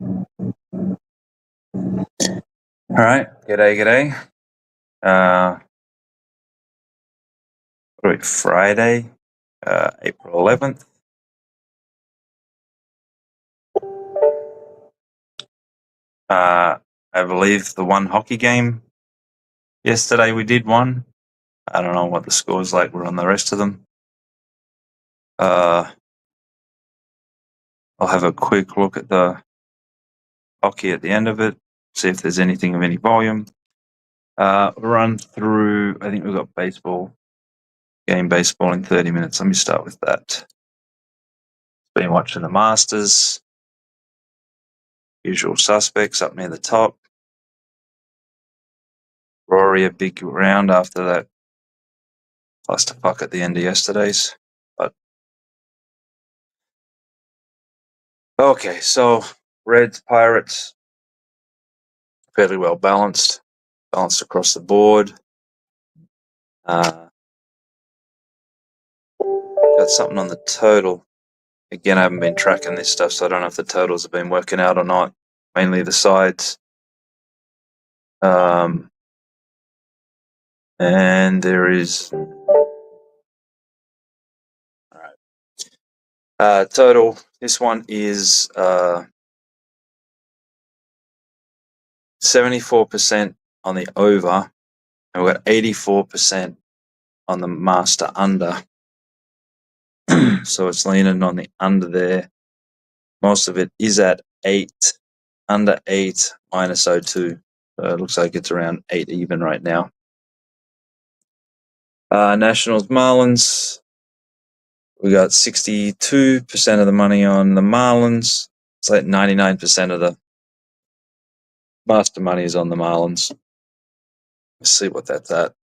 All right, g'day. What are we, Friday, April 11th. I believe the one hockey game yesterday we did one. I don't know what the score's like. We're on the rest of them. I'll have a quick look at the hockey at the end of it, see if there's anything of any volume. Run through, I think we've got baseball in 30 minutes. Let me start with that. Been watching the Masters. Usual suspects up near the top. Rory a big round after that clusterfuck at the end of yesterday's. But okay, so Reds, Pirates, fairly well balanced across the board. Got something on the total. Again, I haven't been tracking this stuff, so I don't know if the totals have been working out or not. Mainly the sides. And there is total. This one is 74% on the over, and we've got 84% on the master under. So it's leaning on the under there. Most of it is at 8, under 8, minus 0.2. So it looks like it's around 8 even right now. Nationals, Marlins. We got 62% of the money on the Marlins. It's like 99% of the master money is on the Marlins. Let's see what that's at.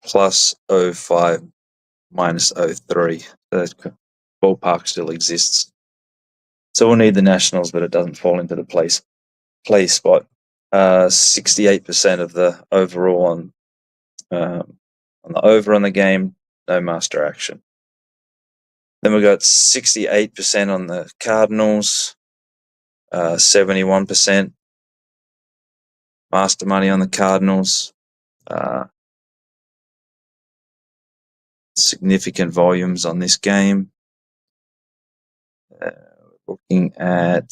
Plus 0.5, minus 0.3. So that ballpark still exists. So we'll need the Nationals, but it doesn't fall into the play spot. 68% of the overall on the over on the game, no master action. Then we got 68% on the Cardinals, 71% master money on the Cardinals. Significant volumes on this game. Looking at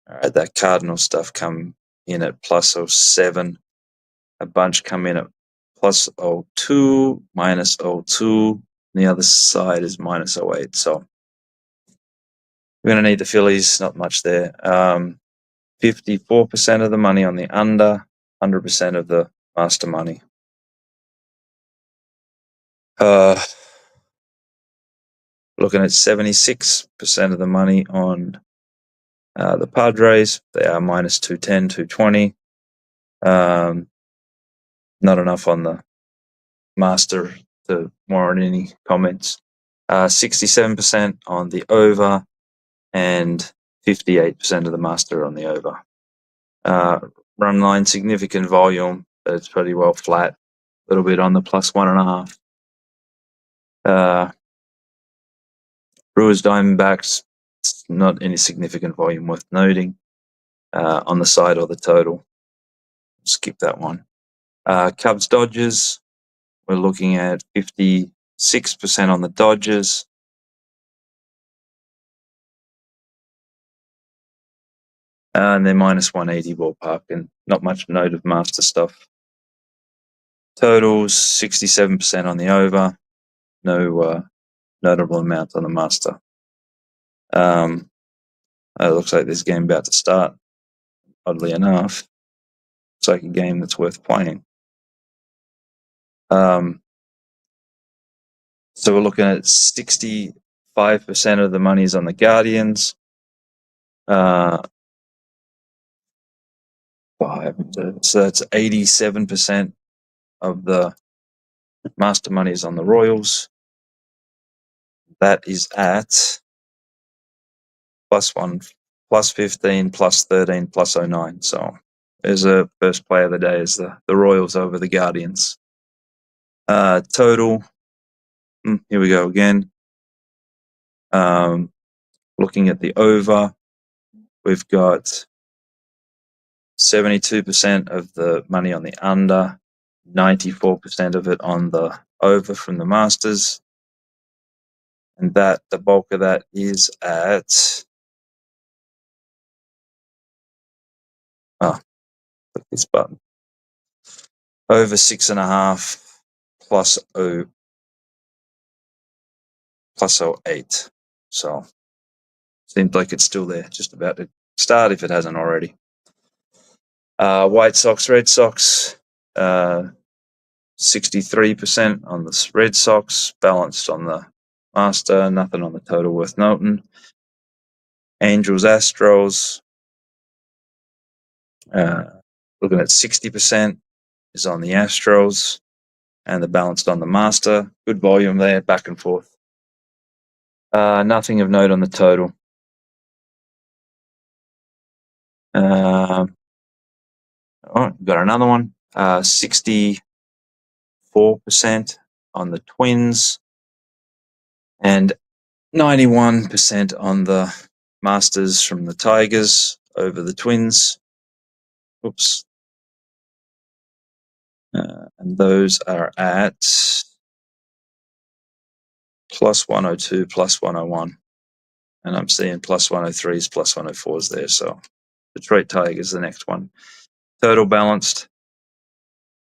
that Cardinal stuff come in at plus 0.7. A bunch come in at plus 0.2, minus 0.2. The other side is minus 0.8. So we're going to need the Phillies. Not much there. 54% of the money on the under, 100% of the master money. Looking at 76% of the money on the Padres. They are minus 210, 220. Not enough on the master to warrant any comments. 67% on the over and 58% of the master on the over. Run line, significant volume, but it's pretty well flat. A little bit on the plus 1.5. Brewers, Diamondbacks, not any significant volume worth noting on the side or the total. Skip that one. Cubs, Dodgers, we're looking at 56% on the Dodgers. And they're minus 180 ballpark, and not much note of master stuff. Totals 67% on the over, no notable amount on the master. It looks like this game about to start. Oddly enough, it's like a game that's worth playing. So we're looking at 65% of the money is on the Guardians. 5, so that's 87% of the master money is on the Royals. That is at plus 1, plus 15, plus 13, plus 0.9. So there's a first play of the day is the Royals over the Guardians. Total Here we go again. Looking at the over, we've got 72% of the money on the under, 94% of it on the over from the Masters. And that the bulk of that is at click this button. Over 6.5 plus 08. So seems like it's still there, just about to start if it hasn't already. White Sox, Red Sox, 63% on the Red Sox, balanced on the Master, nothing on the total worth noting. Angels, Astros, looking at 60% is on the Astros, and the balanced on the Master. Good volume there, back and forth. Nothing of note on the total. Got another one. 64% on the Twins, and 91% on the Masters from the Tigers over the Twins. Oops. And those are at plus 102, plus 101. And I'm seeing plus 103s, plus 104s there. So Detroit Tigers, the next one. Total balanced.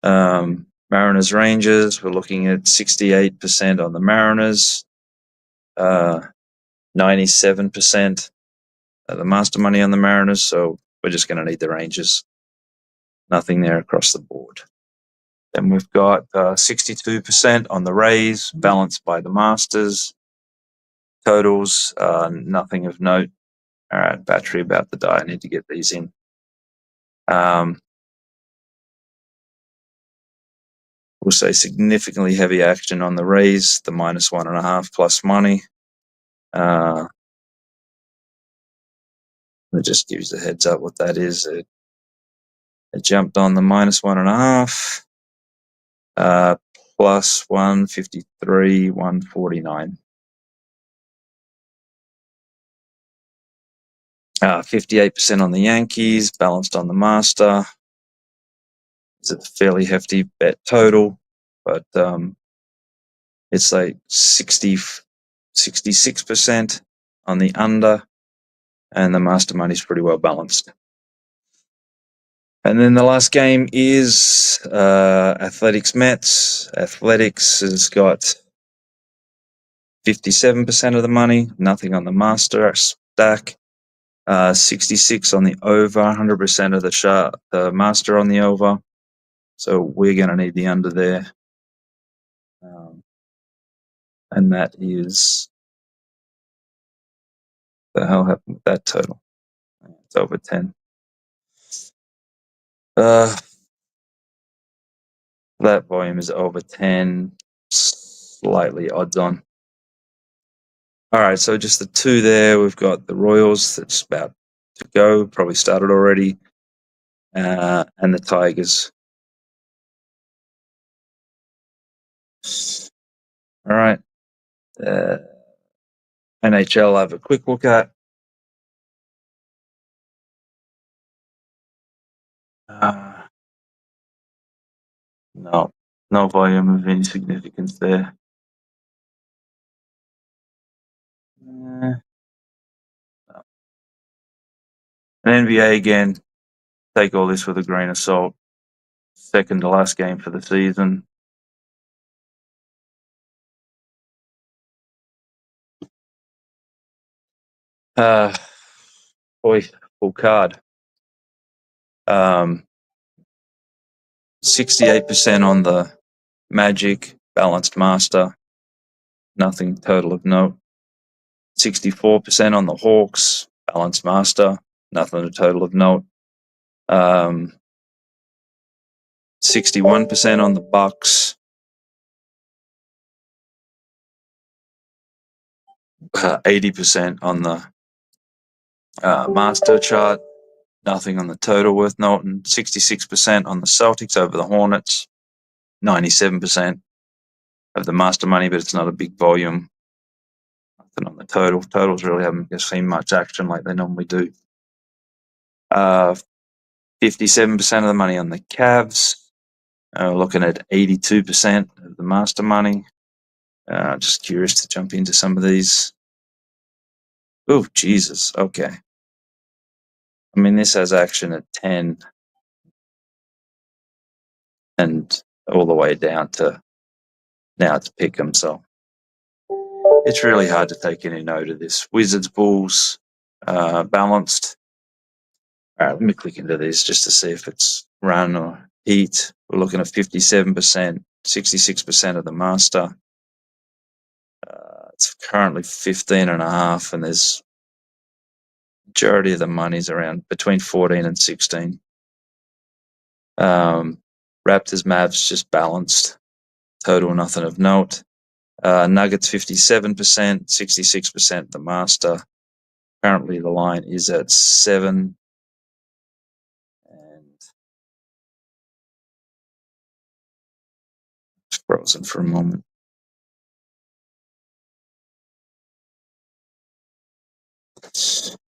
Mariners Rangers, we're looking at 68% on the Mariners, 97% the Master money on the Mariners. So we're just going to need the Rangers. Nothing there across the board. Then we've got 62% on the Rays, balanced by the Masters. Totals, nothing of note. All right, battery about to die. I need to get these in. We'll say significantly heavy action on the Rays, the -1.5 plus money. It just gives the heads up what that is. It jumped on the -1.5, plus 153, 149. 58% on the Yankees, balanced on the Master. It's a fairly hefty bet total, but it's like 66% on the under, and the Master money is pretty well balanced. And then the last game is Athletics Mets. Athletics has got 57% of the money, nothing on the Master stack. 66 on the over, 100% of the Master on the over. So we're going to need the under there. And that is, the hell happened with that total? It's over 10. That volume is over 10, slightly odds on. All right, so just the two there. We've got the Royals that's about to go, probably started already, and the Tigers. All right. NHL, I have a quick look at. No volume of any significance there. And NBA, again, take all this with a grain of salt. Second to last game for the season. Boy, full card. 68% on the Magic, balanced Master, nothing total of note. 64% on the Hawks, balanced Master, nothing a total of note. 61% on the Bucks, 80% on the Master chart, nothing on the total worth noting. 66% on the Celtics over the Hornets, 97%. of the master money, but it's not a big volume. Nothing on the total. Totals really haven't seen much action like they normally do. 57% of the money on the Cavs. Looking at 82% of the master money. Just curious to jump into some of these. Oh, Jesus. Okay. I mean, this has action at 10 and all the way down to now it's Pick'em. So it's really hard to take any note of this. Wizards, Bulls, balanced. All right, let me click into this just to see if it's run or heat. We're looking at 57%, 66% of the master. It's currently 15.5, and there's majority of the money's around between 14 and 16. Raptors, Mavs just balanced. Total, nothing of note. Nuggets 57%, 66% the master. Currently the line is at 7. And it's frozen for a moment.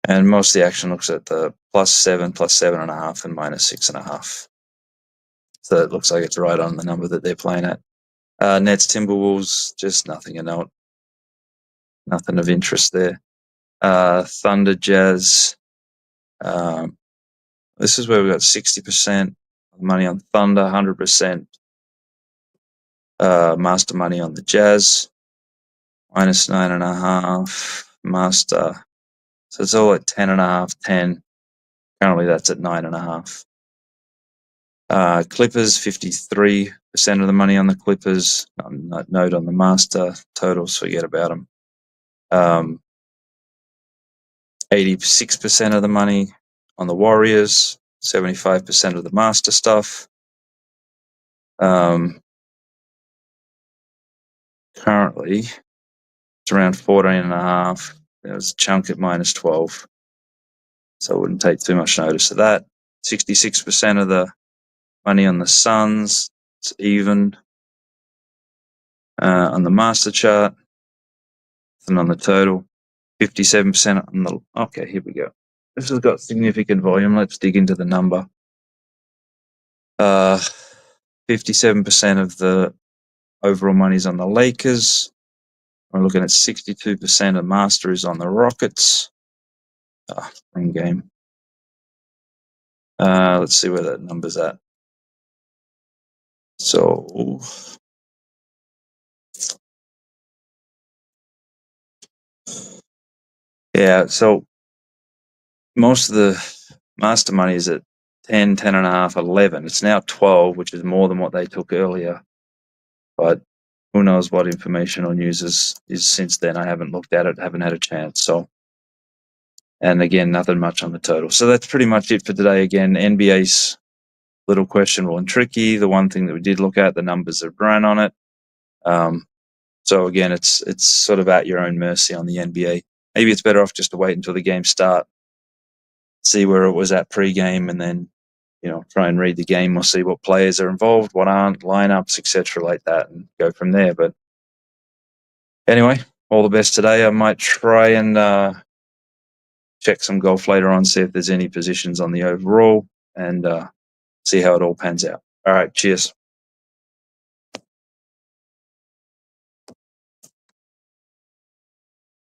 And most of the action looks at the +7, +7.5, and -6.5. So it looks like it's right on the number that they're playing at. Nets, Timberwolves, just nothing of note. Nothing of interest there. Thunder, Jazz. This is where we got 60% money on Thunder, 100% master money on the Jazz, -9.5 master. So it's all at 10.5, 10. Currently that's at 9.5. Clippers, 53% of the money on the Clippers. Note on the master. Totals, forget about them. 86% of the money on the Warriors, 75% of the master stuff. Currently, it's around 14.5. There was a chunk at -12. So I wouldn't take too much notice of that. 66% of the money on the Suns. It's even. On the master chart. And on the total. 57% on the... Okay, here we go. This has got significant volume. Let's dig into the number. 57% of the overall money is on the Lakers. We're looking at 62% of master is on the Rockets. Wrong game. Let's see where that number's at. So yeah, so most of the master money is at 10, 10.5, 11. It's now 12, which is more than what they took earlier. But who knows what information or news is since then. I haven't looked at it, haven't had a chance. So, and again, nothing much on the total. So that's pretty much it for today. Again, NBA's little questionable and tricky. The one thing that we did look at, the numbers have run on it. So again, it's sort of at your own mercy on the NBA. Maybe it's better off just to wait until the games start, see where it was at pre-game, and then try and read the game or see what players are involved, what aren't, lineups, etc., like that, and go from there. But anyway, all the best today. I might try and check some golf later on, see if there's any positions on the overall, and see how it all pans out. All right, cheers.